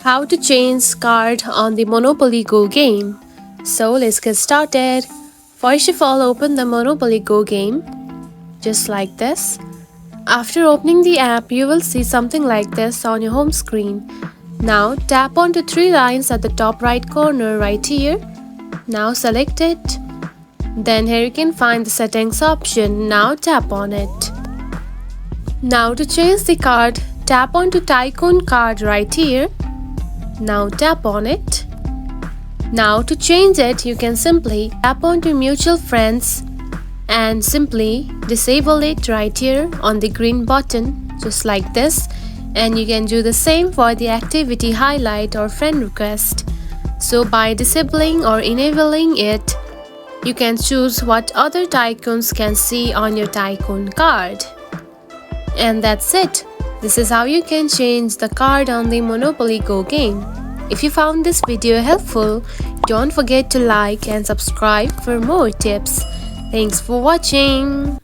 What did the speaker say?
How to change card on the Monopoly Go game. So let's get started. First of all, open the Monopoly Go game just like this. After opening the app, you will see something like this on your home screen. Now tap onto three lines at the top right corner right here. Now select it. Then here you can find the settings option. Now tap on it. Now to change the card, tap onto tycoon card right here. Now tap on it. Now to change it, you can simply tap onto mutual friends and simply disable it right here on the green button just like this, and you can do the same for the activity highlight or friend request. So by disabling or enabling it, you can choose what other tycoons can see on your tycoon card. And that's it. This is how you can change the card on the Monopoly Go game. If you found this video helpful, don't forget to like and subscribe for more tips. Thanks for watching.